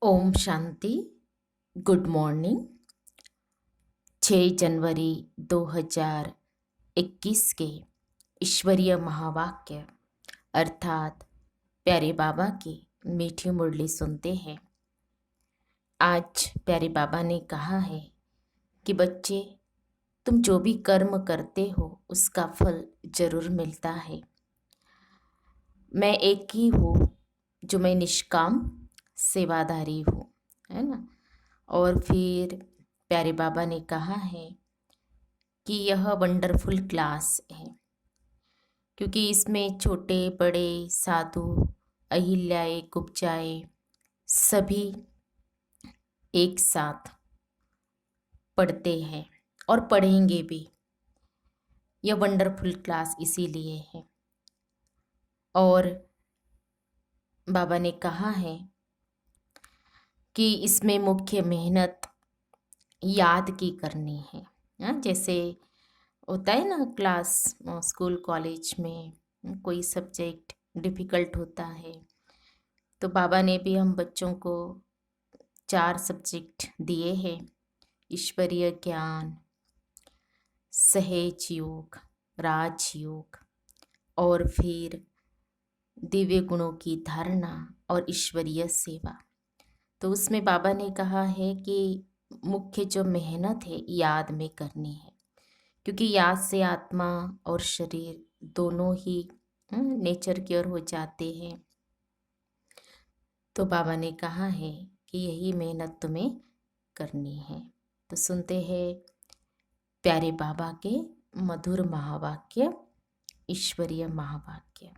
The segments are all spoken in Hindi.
ओम शांति। Good morning. 6 जनवरी 2021 के ईश्वरीय महावाक्य अर्थात प्यारे बाबा की मीठी मुरली सुनते हैं। आज प्यारे बाबा ने कहा है कि बच्चे, तुम जो भी कर्म करते हो उसका फल जरूर मिलता है। मैं एक ही हूँ जो मैं निष्काम सेवादारी हूँ, है ना। और फिर प्यारे बाबा ने कहा है कि यह वंडरफुल क्लास है क्योंकि इसमें छोटे बड़े साधु अहिल्याए कुब्जाए सभी एक साथ पढ़ते हैं और पढ़ेंगे भी। यह वंडरफुल क्लास इसीलिए है। और बाबा ने कहा है कि इसमें मुख्य मेहनत याद की करनी है। जैसे होता है ना, क्लास स्कूल कॉलेज में कोई सब्जेक्ट डिफ़िकल्ट होता है तो बाबा ने भी हम बच्चों को 4 सब्जेक्ट दिए हैं: ईश्वरीय ज्ञान, सहज योग, राजयोग और फिर दिव्य गुणों की धारणा और ईश्वरीय सेवा। तो उसमें बाबा ने कहा है कि मुख्य जो मेहनत है याद में करनी है, क्योंकि याद से आत्मा और शरीर दोनों ही नेचर की ओर हो जाते हैं। तो बाबा ने कहा है कि यही मेहनत तुम्हें करनी है। तो सुनते हैं प्यारे बाबा के मधुर महावाक्य, ईश्वरीय महावाक्य।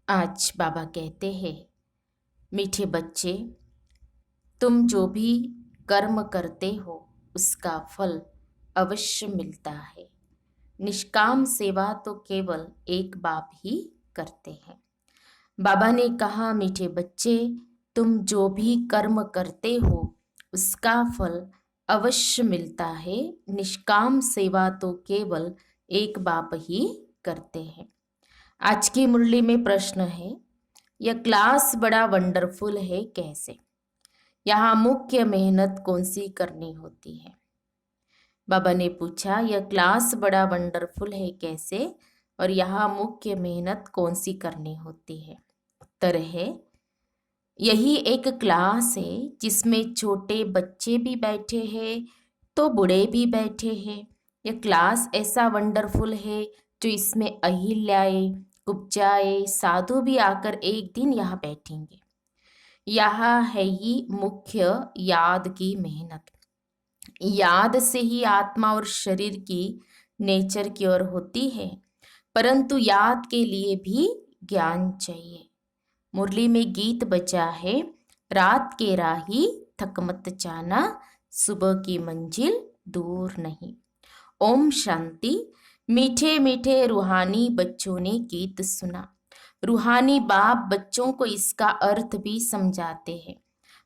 आज बाबा कहते हैं, मीठे बच्चे, तुम जो भी कर्म करते हो उसका फल अवश्य मिलता है। निष्काम सेवा तो केवल एक बाप ही करते हैं। बाबा ने कहा, मीठे बच्चे, तुम जो भी कर्म करते हो उसका फल अवश्य मिलता है। निष्काम सेवा तो केवल एक बाप ही करते हैं। आज की मुरली में प्रश्न है, यह क्लास बड़ा वंडरफुल है कैसे? यहाँ मुख्य मेहनत कौन सी करनी होती है? बाबा ने पूछा, यह क्लास बड़ा वंडरफुल है कैसे और यहाँ मुख्य मेहनत कौन सी करनी होती है? उत्तर है, यही एक क्लास है जिसमें छोटे बच्चे भी बैठे हैं तो बूढ़े भी बैठे हैं। यह क्लास ऐसा वंडरफुल है जो इसमें अहिल्याए कुब्जाए साधु भी आकर एक दिन यहाँ बैठेंगे। यहाँ है ही मुख्य याद की मेहनत। याद से ही आत्मा और शरीर की नेचर की ओर होती है, परंतु याद के लिए भी ज्ञान चाहिए। मुरली में गीत बजा है, रात के राही थक मत जाना, सुबह की मंजिल दूर नहीं। ओम शांति। मीठे मीठे रूहानी बच्चों ने गीत सुना। रूहानी बाप बच्चों को इसका अर्थ भी समझाते हैं।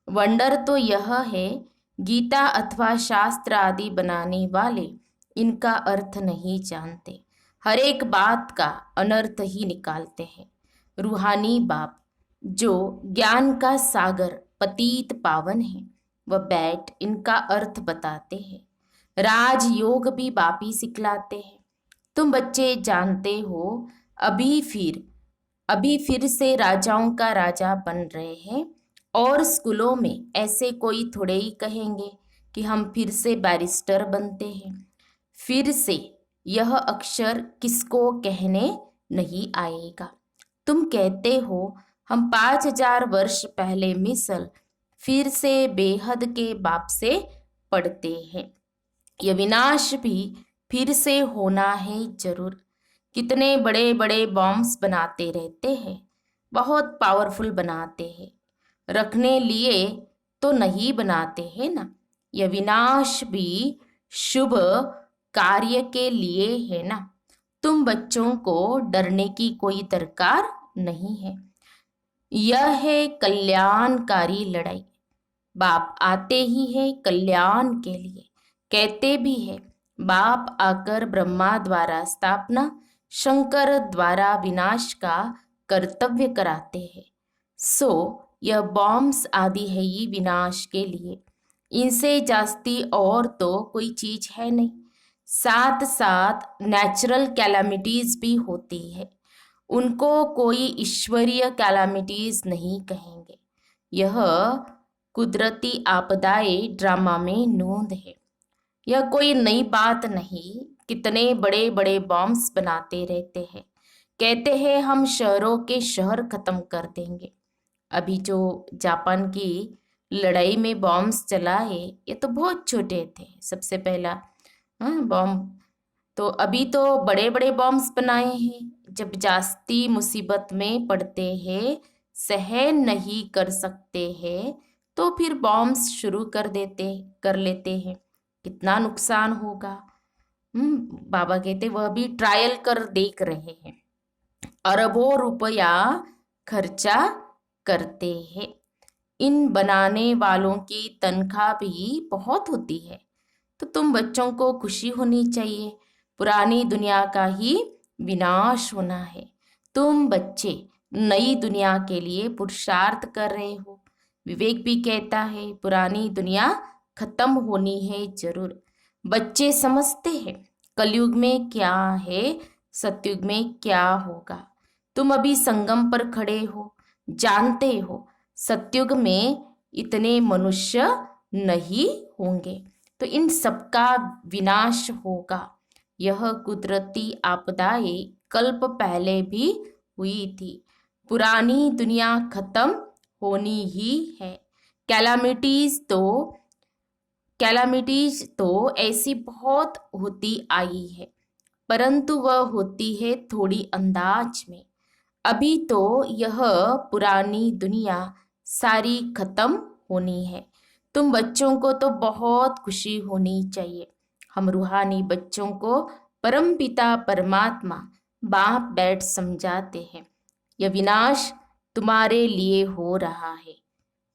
वंडर तो यह है, गीता अथवा शास्त्र आदि बनाने वाले इनका अर्थ नहीं जानते, हर एक बात का अनर्थ ही निकालते हैं। रूहानी बाप जो ज्ञान का सागर पतित पावन है, वह बैठ इनका अर्थ बताते हैं। राजयोग भी बापी सिखलाते हैं। तुम बच्चे जानते हो, अभी फिर से राजाओं का राजा बन रहे हैं और स्कूलों में ऐसे कोई थोड़े ही कहेंगे कि हम फिर से बैरिस्टर बनते हैं। फिर से यह अक्षर किसको कहने नहीं आएगा। तुम कहते हो हम 5000 वर्ष पहले मिसल फिर से बेहद के बाप से पढ़ते हैं। यह विनाश भी फिर से होना है जरूर। कितने बड़े बड़े बॉम्ब्स बनाते रहते हैं, बहुत पावरफुल बनाते हैं, रखने लिए तो नहीं बनाते हैं ना। यह विनाश भी शुभ कार्य के लिए है ना। तुम बच्चों को डरने की कोई दरकार नहीं है। यह है कल्याणकारी लड़ाई। बाप आते ही है कल्याण के लिए, कहते भी है बाप आकर ब्रह्मा द्वारा स्थापना, शंकर द्वारा विनाश का कर्तव्य कराते हैं। सो यह बॉम्ब्स आदि है ये विनाश के लिए, इनसे जास्ती और तो कोई चीज है नहीं। साथ साथ नेचुरल कैलामिटीज भी होती है, उनको कोई ईश्वरीय कैलामिटीज नहीं कहेंगे। यह कुदरती आपदाएं ड्रामा में नोंद है। यह कोई नई बात नहीं, कितने बड़े बड़े बॉम्ब्स बनाते रहते हैं, कहते हैं हम शहरों के शहर खत्म कर देंगे। अभी जो जापान की लड़ाई में बॉम्ब्स चलाए ये तो बहुत छोटे थे, सबसे पहला बॉम्ब। तो अभी तो बड़े बड़े बॉम्ब्स बनाए हैं, जब जास्ती मुसीबत में पड़ते हैं, सहन नहीं कर सकते हैं, तो फिर बॉम्ब्स शुरू कर लेते हैं। कितना नुकसान होगा। बाबा कहते वह भी ट्रायल कर देख रहे हैं, अरबों रुपया खर्चा करते हैं। इन बनाने वालों की तनख्वाह भी बहुत होती है। तो तुम बच्चों को खुशी होनी चाहिए, पुरानी दुनिया का ही विनाश होना है। तुम बच्चे नई दुनिया के लिए पुरुषार्थ कर रहे हो। विवेक भी कहता है पुरानी दुनिया खत्म होनी है जरूर। बच्चे समझते हैं कलयुग में क्या है, सतयुग में क्या होगा। तुम अभी संगम पर खड़े हो, जानते हो सतयुग में इतने मनुष्य नहीं होंगे, तो इन सबका विनाश होगा। यह कुदरती आपदाएं कल्प पहले भी हुई थी। पुरानी दुनिया खत्म होनी ही है। कैलामिटीज तो ऐसी बहुत होती आई है, परंतु वह होती है थोड़ी अंदाज में। अभी तो यह पुरानी दुनिया सारी खत्म होनी है। तुम बच्चों को तो बहुत खुशी होनी चाहिए। हम रूहानी बच्चों को परमपिता परमात्मा बाप बैठ समझाते हैं, यह विनाश तुम्हारे लिए हो रहा है।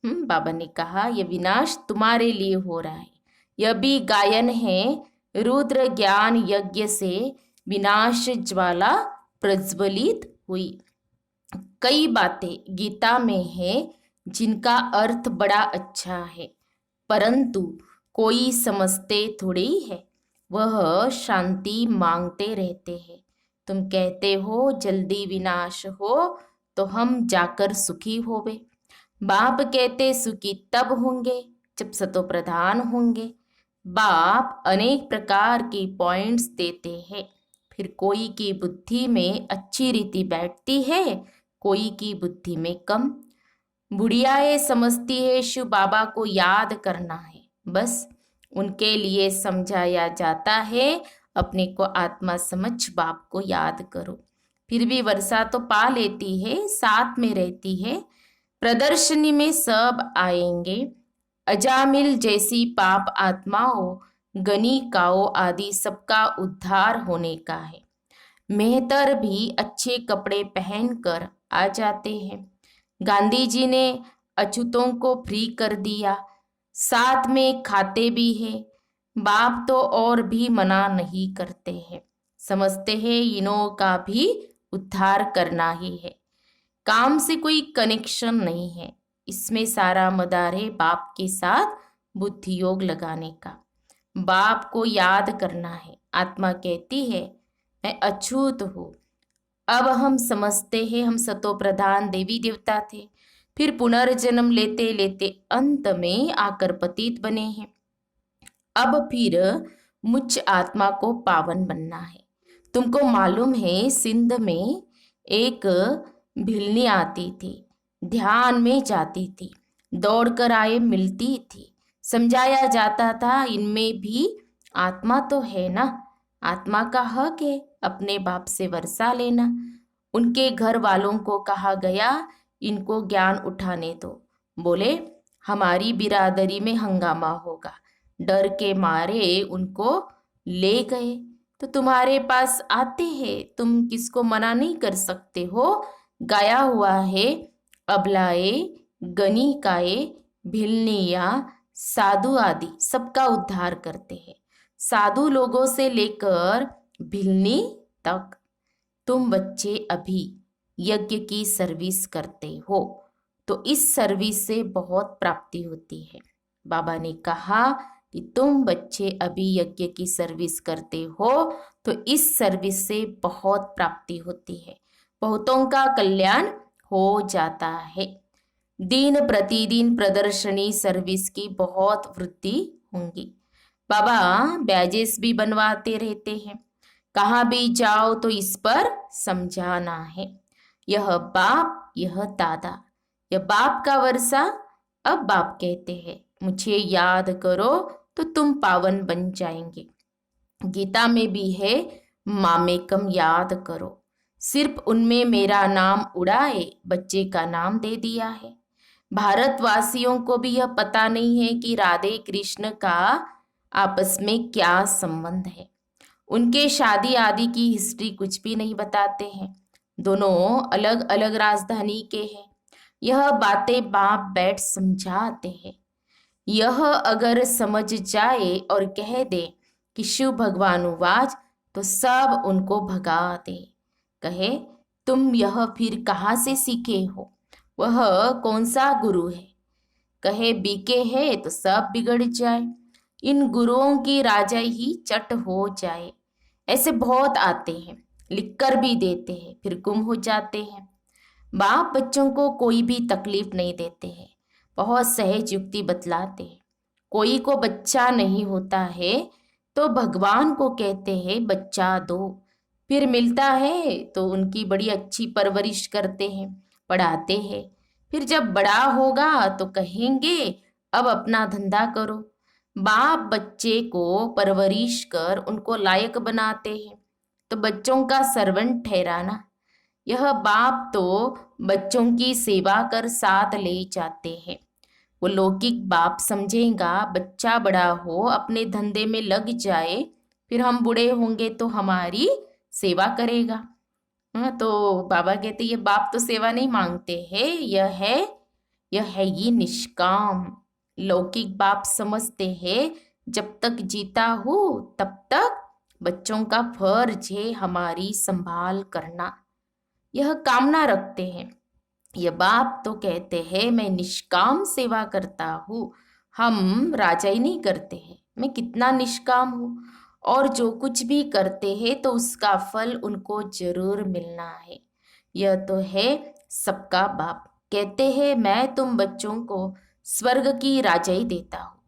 बाबा ने कहा यह विनाश तुम्हारे लिए हो रहा है। यह भी गायन है, रुद्र ज्ञान यज्ञ से विनाश ज्वाला प्रज्वलित हुई। कई बातें गीता में है जिनका अर्थ बड़ा अच्छा है, परंतु कोई समझते थोड़ी है। वह शांति मांगते रहते हैं। तुम कहते हो जल्दी विनाश हो तो हम जाकर सुखी होवे। बाप कहते सुखी तब होंगे जब सतो प्रधान होंगे। बाप अनेक प्रकार की पॉइंट्स देते हैं, फिर कोई की बुद्धि में अच्छी रीति बैठती है, कोई की बुद्धि में कम। बुढ़ियाएं समझती है शिव बाबा को याद करना है, बस उनके लिए समझाया जाता है अपने को आत्मा समझ बाप को याद करो। फिर भी वर्षा तो पा लेती है, साथ में रहती है। प्रदर्शनी में सब आएंगे, अजामिल जैसी पाप आत्माओं, गणिकाओं आदि सबका उद्धार होने का है। मेहतर भी अच्छे कपड़े पहनकर आ जाते हैं। गांधी जी ने अछूतों को फ्री कर दिया, साथ में खाते भी हैं। बाप तो और भी मना नहीं करते हैं, समझते हैं इन्हों का भी उद्धार करना ही है। काम से कोई कनेक्शन नहीं है, इसमें सारा मदार है बाप के साथ बुद्धि योग लगाने का। बाप को याद करना है। आत्मा कहती है मैं अछूत हूँ। अब हम समझते हैं हम सतो प्रधान देवी देवता थे, फिर पुनर्जन्म लेते लेते अंत में आकर पतित बने हैं। अब फिर मुझ आत्मा को पावन बनना है। तुमको मालूम है सिंध में एक भिलनी आती थी, ध्यान में जाती थी, दौड़कर आए मिलती थी। समझाया जाता था इनमें भी आत्मा तो है ना, आत्मा का हक है अपने बाप से वर्षा लेना। उनके घर वालों को कहा गया इनको ज्ञान उठाने दो। बोले हमारी बिरादरी में हंगामा होगा, डर के मारे उनको ले गए। तो तुम्हारे पास आते हैं, तुम किसको मना नहीं कर सकते हो। गाया हुआ है अबलाए, गणिकाए, भिलनिया, साधु आदि सबका उद्धार करते हैं, साधु लोगों से लेकर भिलनी तक। तुम बच्चे अभी यज्ञ की सर्विस करते हो तो इस सर्विस से बहुत प्राप्ति होती है। बाबा ने कहा कि तुम बच्चे अभी यज्ञ की सर्विस करते हो तो इस सर्विस से बहुत प्राप्ति होती है, बहुतों का कल्याण हो जाता है। दिन प्रतिदिन प्रदर्शनी सर्विस की बहुत वृद्धि होंगी। बाबा बैजेस भी बनवाते रहते हैं, कहाँ भी जाओ तो इस पर समझाना है। यह बाप, यह दादा, यह बाप का वर्षा। अब बाप कहते हैं मुझे याद करो तो तुम पावन बन जाएंगे। गीता में भी है मामेकम याद करो, सिर्फ उनमें मेरा नाम उड़ाए बच्चे का नाम दे दिया है। भारतवासियों को भी यह पता नहीं है कि राधे कृष्ण का आपस में क्या संबंध है। उनके शादी आदि की हिस्ट्री कुछ भी नहीं बताते हैं। दोनों अलग अलग राजधानी के हैं। यह बातें बाप बैठ समझाते हैं। यह अगर समझ जाए और कह दे कि शिव भगवान उवाच तो सब उनको भगा दे। कहे तुम यह फिर कहाँ से सीखे हो, वह कौन सा गुरु है। कहे बीके है तो सब बिगड़ जाए, इन गुरुओं की राजा ही चट हो जाए। ऐसे बहुत आते हैं, लिखकर भी देते हैं, फिर गुम हो जाते हैं। बाप बच्चों को कोई भी तकलीफ नहीं देते हैं, बहुत सहज युक्ति बतलाते हैं। कोई को बच्चा नहीं होता है तो भगवान को कहते हैं बच्चा दो, फिर मिलता है तो उनकी बड़ी अच्छी परवरिश करते हैं, पढ़ाते हैं। फिर जब बड़ा होगा तो कहेंगे अब अपना धंधा करो। बाप बच्चे को परवरिश कर उनको लायक बनाते हैं तो बच्चों का सर्वेंट ठहराना। यह बाप तो बच्चों की सेवा कर साथ ले जाते हैं। वो लौकिक बाप समझेगा बच्चा बड़ा हो अपने धंधे में लग जाए, फिर हम बूढ़े होंगे तो हमारी सेवा करेगा। हाँ, तो बाबा कहते ये बाप तो सेवा नहीं मांगते हैं, यह है ये निष्काम। लौकिक बाप समझते हैं जब तक जीता हूँ तब तक बच्चों का फर्ज है हमारी संभाल करना, यह कामना रखते हैं। यह बाप तो कहते हैं मैं निष्काम सेवा करता हूँ। हम राजा ही नहीं करते हैं, मैं कितना निष्काम हूँ, और जो कुछ भी करते हैं तो उसका फल उनको जरूर मिलना है। यह तो है सबका बाप। कहते हैं मैं तुम बच्चों को स्वर्ग की राजाई देता हूँ।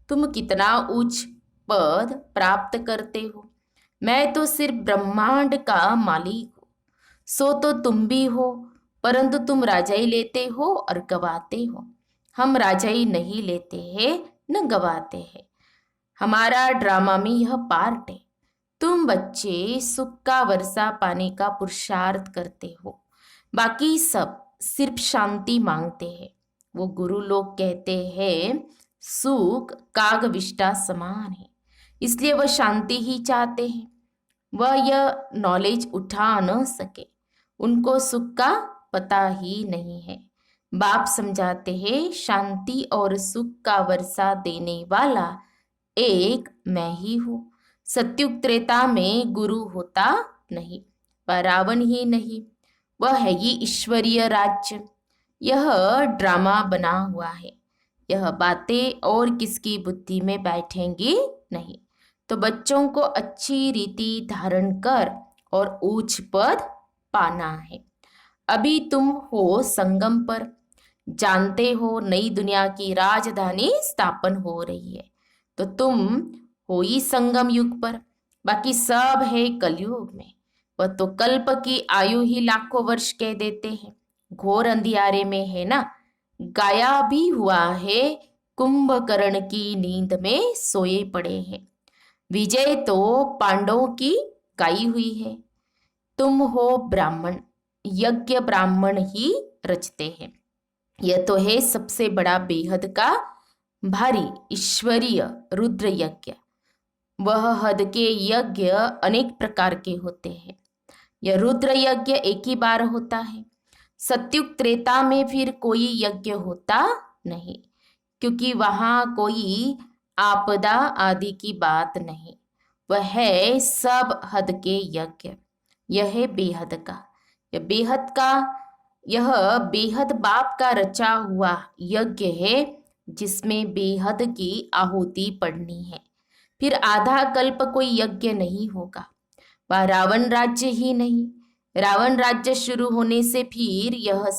तुम कितना उच्च पद प्राप्त करते हो, मैं तो सिर्फ ब्रह्मांड का मालिक हूँ। सो तो तुम भी हो, परंतु तुम राजाई लेते हो और गवाते हो। हम राजाई नहीं लेते हैं न गवाते हैं, हमारा ड्रामा में यह पार्ट है। तुम बच्चे सुख का वर्षा पाने का पुरुषार्थ करते हो, बाकी सब सिर्फ शांति मांगते हैं। वो गुरु लोग कहते हैं सुख कागविष्टा समान है, इसलिए वह शांति ही चाहते हैं। वह यह नॉलेज उठा न सके, उनको सुख का पता ही नहीं है। बाप समझाते हैं शांति और सुख का वर्षा देने वाला एक मैं ही हूँ। सत्युग त्रेता में गुरु होता नहीं, पर रावण ही नहीं, वह है ये ईश्वरीय राज्य। यह ड्रामा बना हुआ है, यह बातें और किसकी बुद्धि में बैठेंगी नहीं। तो बच्चों को अच्छी रीति धारण कर और उच्च पद पाना है। अभी तुम हो संगम पर, जानते हो नई दुनिया की राजधानी स्थापन हो रही है, तो तुम हो ही संगम युग पर, बाकी सब है कलयुग में। वह तो कल्प की आयु ही लाखों वर्ष कह देते हैं, घोर अंधियारे में है ना। गाया भी हुआ है कुंभकर्ण की नींद में सोए पड़े हैं, विजय तो पांडवों की गाई हुई है। तुम हो ब्राह्मण, यज्ञ ब्राह्मण ही रचते हैं। यह तो है सबसे बड़ा बेहद का भारी ईश्वरीय रुद्र यज्ञ। वह हद के यज्ञ अनेक प्रकार के होते हैं, यह रुद्र यज्ञ एक ही बार होता है। सत्युग त्रेता में फिर कोई यज्ञ होता नहीं, क्योंकि वहां कोई आपदा आदि की बात नहीं। वह है सब हद के यज्ञ, यह है बेहद का। यह बेहद बाप का रचा हुआ यज्ञ है जिसमें बेहद की आहुति पड़नी है। फिर आधा कल्प कोई यज्ञ नहीं होगा। वह रावण राज्य ही नहीं, रावण राज्य शुरू होने से फिर यह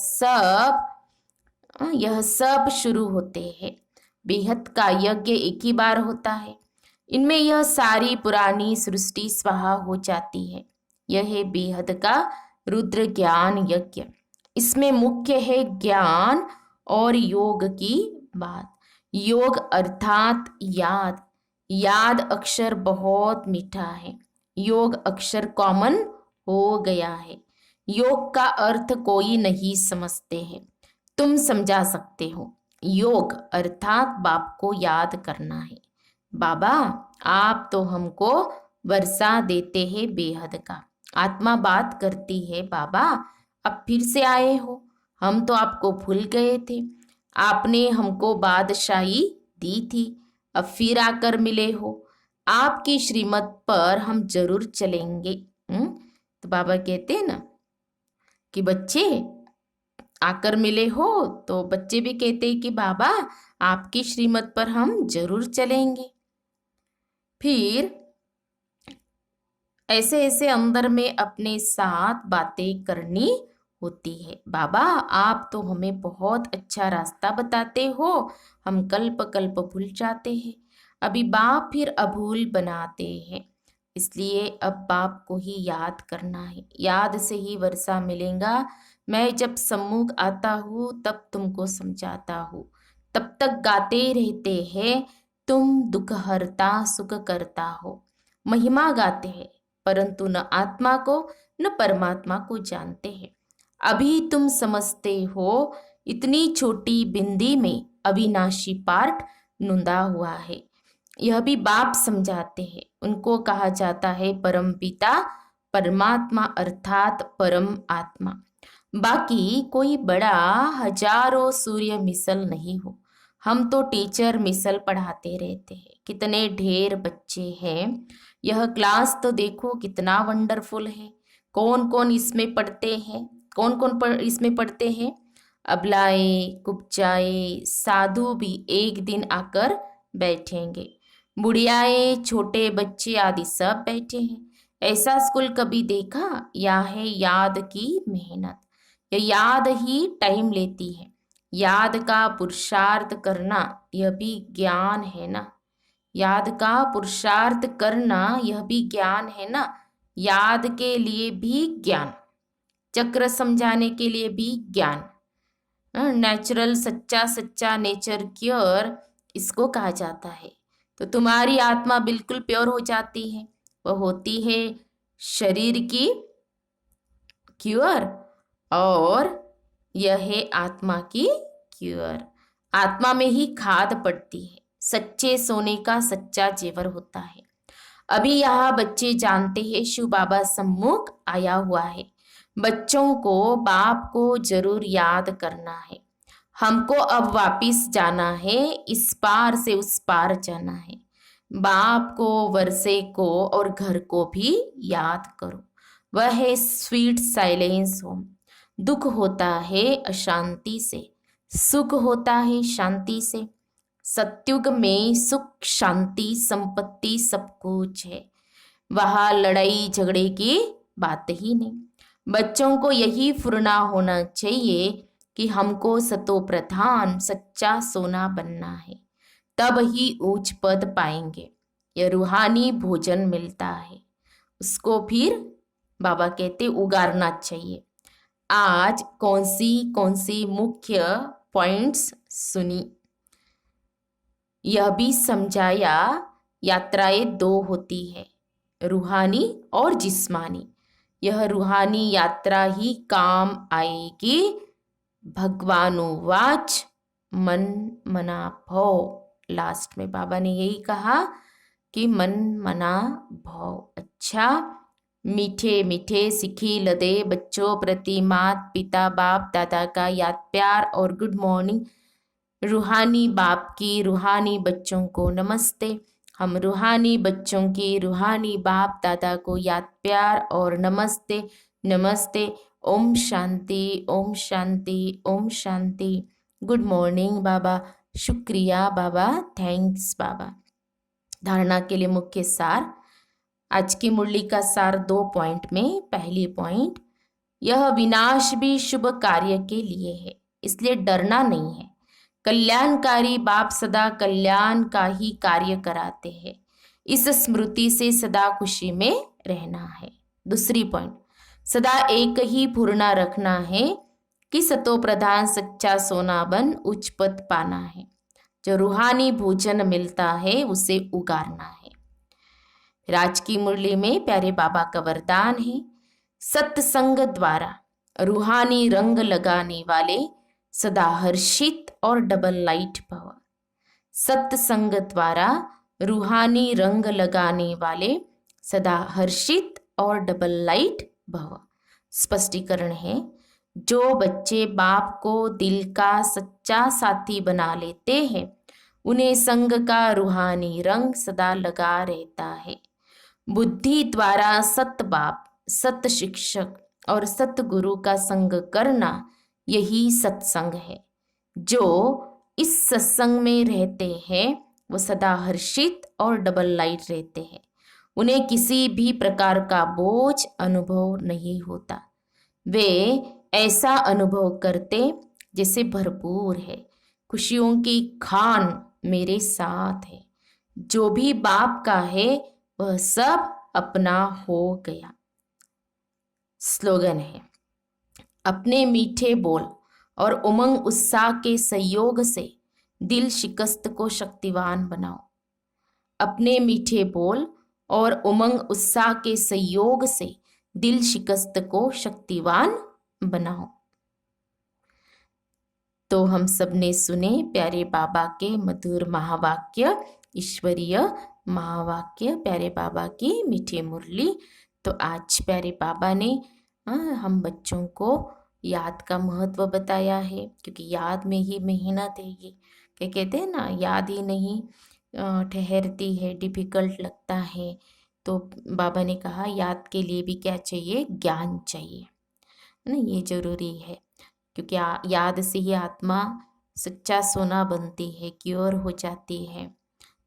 सब शुरू होते हैं। बेहद का यज्ञ एक ही बार होता है। इनमें यह सारी पुरानी सृष्टि स्वाहा हो जाती है। यह है बेहद का रुद्र ज्ञान यज्ञ। इसमें मुख्य है ज्ञान और योग की बात। योग अर्थात याद। याद अक्षर बहुत मीठा है। योग अक्षर कॉमन हो गया है। योग का अर्थ कोई नहीं समझते हैं, तुम समझा सकते हो। योग अर्थात बाप को याद करना है। बाबा आप तो हमको वर्षा देते हैं बेहद का। आत्मा बात करती है, बाबा अब फिर से आए हो, हम तो आपको भूल गए थे। आपने हमको बादशाही दी थी, अब फिर आकर मिले हो। आपकी श्रीमत पर हम जरूर चलेंगे। तो बाबा कहते हैं ना कि बच्चे आकर मिले हो, तो बच्चे भी कहते हैं कि बाबा आपकी श्रीमत पर हम जरूर चलेंगे। फिर ऐसे ऐसे अंदर में अपने साथ बातें करनी होती है। बाबा आप तो हमें बहुत अच्छा रास्ता बताते हो, हम कल्प कल्प भूल जाते हैं। अभी बाप फिर अभूल बनाते हैं, इसलिए अब बाप को ही याद करना है। याद से ही वर्षा मिलेगा। मैं जब सम्मुख आता हूँ तब तुमको समझाता हूँ, तब तक गाते रहते हैं तुम दुख हरता सुख करता हो। महिमा गाते हैं परंतु न आत्मा को न परमात्मा को जानते हैं। अभी तुम समझते हो इतनी छोटी बिंदी में अविनाशी पाठ नुंदा हुआ है। यह भी बाप समझाते हैं। उनको कहा जाता है परम पिता परमात्मा अर्थात परम आत्मा। बाकी कोई बड़ा हजारों सूर्य मिसल नहीं हो। हम तो टीचर मिसल पढ़ाते रहते हैं। कितने ढेर बच्चे हैं। यह क्लास तो देखो कितना वंडरफुल है। कौन कौन इसमें पढ़ते हैं, कौन कौन इसमें पढ़ते हैं। अबलाए कुब्जाए साधु भी एक दिन आकर बैठेंगे। बुढ़ियाए छोटे बच्चे आदि सब बैठे हैं। ऐसा स्कूल कभी देखा? यह है याद की मेहनत। यह याद ही टाइम लेती है। याद का पुरुषार्थ करना यह भी ज्ञान है ना। याद का पुरुषार्थ करना यह भी ज्ञान है ना। याद के लिए भी ज्ञान, चक्र समझाने के लिए भी ज्ञान। नेचुरल सच्चा सच्चा नेचर क्योर इसको कहा जाता है। तो तुम्हारी आत्मा बिल्कुल प्योर हो जाती है। वह होती है शरीर की क्योर और यह है आत्मा की क्योर। आत्मा में ही खाद पड़ती है। सच्चे सोने का सच्चा जेवर होता है। अभी यहाँ बच्चे जानते हैं शिव बाबा सम्मुख आया हुआ है। बच्चों को बाप को जरूर याद करना है। हमको अब वापिस जाना है, इस पार से उस पार जाना है। बाप को, वर्षे को और घर को भी याद करो। वह है स्वीट साइलेंस होम। दुख होता है अशांति से, सुख होता है शांति से। सत्युग में सुख शांति संपत्ति सब कुछ है। वहाँ लड़ाई झगड़े की बात ही नहीं। बच्चों को यही फुरना होना चाहिए कि हमको सतो प्रधान सच्चा सोना बनना है, तब ही ऊंच पद पाएंगे। यह रूहानी भोजन मिलता है, उसको फिर बाबा कहते उगारना चाहिए। आज कौन सी मुख्य पॉइंट्स सुनी, यह भी समझाया। यात्राएं दो होती है, रूहानी और जिस्मानी। यह रूहानी यात्रा ही काम आएगी। भगवानुवाच मन मना भव। लास्ट में बाबा ने यही कहा कि मन मना भव। अच्छा, मीठे मीठे सिखी लदे बच्चों प्रति मात पिता बाप दादा का याद प्यार और गुड मॉर्निंग। रूहानी बाप की रूहानी बच्चों को नमस्ते। हम रूहानी बच्चों की रूहानी बाप दादा को याद प्यार और नमस्ते नमस्ते। ओम शांति, ओम शांति, ओम शांति। गुड मॉर्निंग बाबा। शुक्रिया बाबा, थैंक्स बाबा। धारणा के लिए मुख्य सार। आज की मुरली का सार 2 पॉइंट में। पहली पॉइंट, यह विनाश भी शुभ कार्य के लिए है, इसलिए डरना नहीं है। कल्याणकारी बाप सदा कल्याण का ही कार्य कराते हैं, इस स्मृति से सदा खुशी में रहना है। दूसरी पॉइंट, सदा एक ही पूर्णा रखना है कि सतो प्रधान सच्चा सोना बन उच्च पद पाना है। जो रूहानी भोजन मिलता है उसे उगारना है। फिर आज की मुरली में प्यारे बाबा का वरदान है, सत्संग द्वारा रूहानी रंग लगाने वाले सदा हर्षित और डबल लाइट भव। सत्संग द्वारा रूहानी रंग लगाने वाले सदा हर्षित और डबल लाइट भव। स्पष्टीकरण है, जो बच्चे बाप को दिल का सच्चा साथी बना लेते हैं उन्हें संग का रूहानी रंग सदा लगा रहता है। बुद्धि द्वारा सत बाप, सत शिक्षक और सत गुरु का संग करना यही सत्संग है। जो इस सत्संग में रहते हैं वो सदा हर्षित और डबल लाइट रहते हैं। उन्हें किसी भी प्रकार का बोझ अनुभव नहीं होता। वे ऐसा अनुभव करते जैसे भरपूर है, खुशियों की खान मेरे साथ है। जो भी बाप का है वह सब अपना हो गया। स्लोगन है, अपने मीठे बोल और उमंग उत्साह के सहयोग से दिल शिकस्त को शक्तिवान बनाओ। अपने मीठे बोल और उमंग उत्साह के सहयोग से दिल शिकस्त को शक्तिवान बनाओ। तो हम सब ने सुने प्यारे बाबा के मधुर महावाक्य, ईश्वरीय महावाक्य, प्यारे बाबा की मीठी मुरली। तो आज प्यारे बाबा ने हम बच्चों को याद का महत्व बताया है, क्योंकि याद में ही मेहनत है। ये क्या कहते हैं ना, याद ही नहीं ठहरती है, डिफिकल्ट लगता है। तो बाबा ने कहा याद के लिए भी क्या चाहिए, ज्ञान चाहिए, है ना। ये जरूरी है, क्योंकि याद से ही आत्मा सच्चा सोना बनती है, क्योर हो जाती है।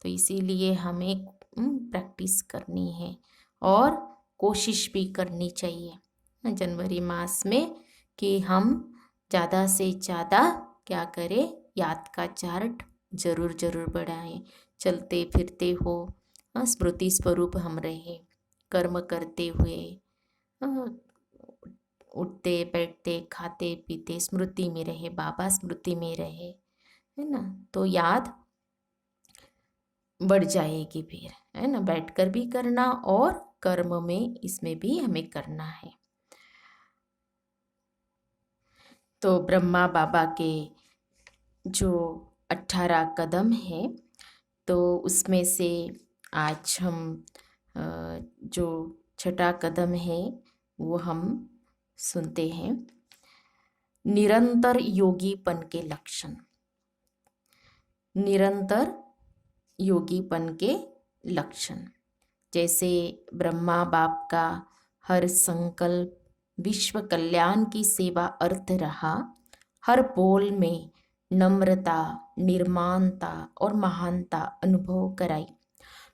तो इसीलिए हमें प्रैक्टिस करनी है और कोशिश भी करनी चाहिए जनवरी मास में कि हम ज़्यादा से ज़्यादा क्या करें, याद का चार्ट जरूर बढ़ाएं। चलते फिरते हो स्मृति स्वरूप हम रहे, कर्म करते हुए उठते बैठते खाते पीते स्मृति में रहे, बाबा स्मृति में रहे, है ना। तो याद बढ़ जाएगी फिर, है ना। बैठकर भी करना और कर्म में इसमें भी हमें करना है। तो ब्रह्मा बाबा के जो 18 कदम है, तो उसमें से आज हम जो 6ठा कदम है वो हम सुनते हैं। निरंतर योगीपन के लक्षण। निरंतर योगीपन के लक्षण, जैसे ब्रह्मा बाप का हर संकल्प विश्व कल्याण की सेवा अर्थ रहा। हर बोल में नम्रता, निर्माणता और महानता अनुभव कराई।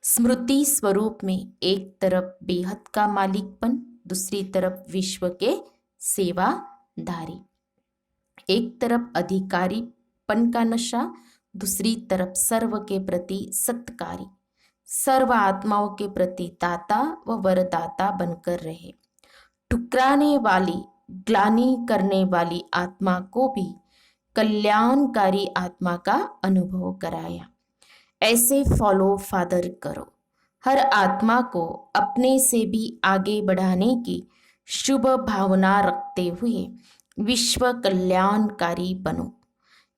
स्मृति स्वरूप में एक तरफ बेहद का मालिकपन, दूसरी तरफ विश्व के सेवाधारी। एक तरफ अधिकारीपन का नशा, दूसरी तरफ सर्व के प्रति सत्कारी, सर्व आत्माओं के प्रति दाता व वरदाता बनकर रहे। ठुकराने वाली, ग्लानि करने वाली आत्मा को भी कल्याणकारी आत्मा का अनुभव कराया। ऐसे फॉलो फादर करो। हर आत्मा को अपने से भी आगे बढ़ाने की शुभ भावना रखते हुए विश्व कल्याणकारी बनो।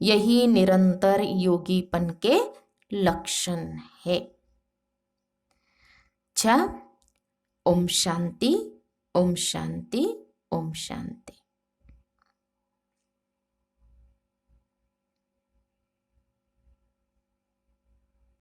यही निरंतर योगीपन के लक्षण है। अच्छा, ओम शांति, ओम शांति, ओम शांति।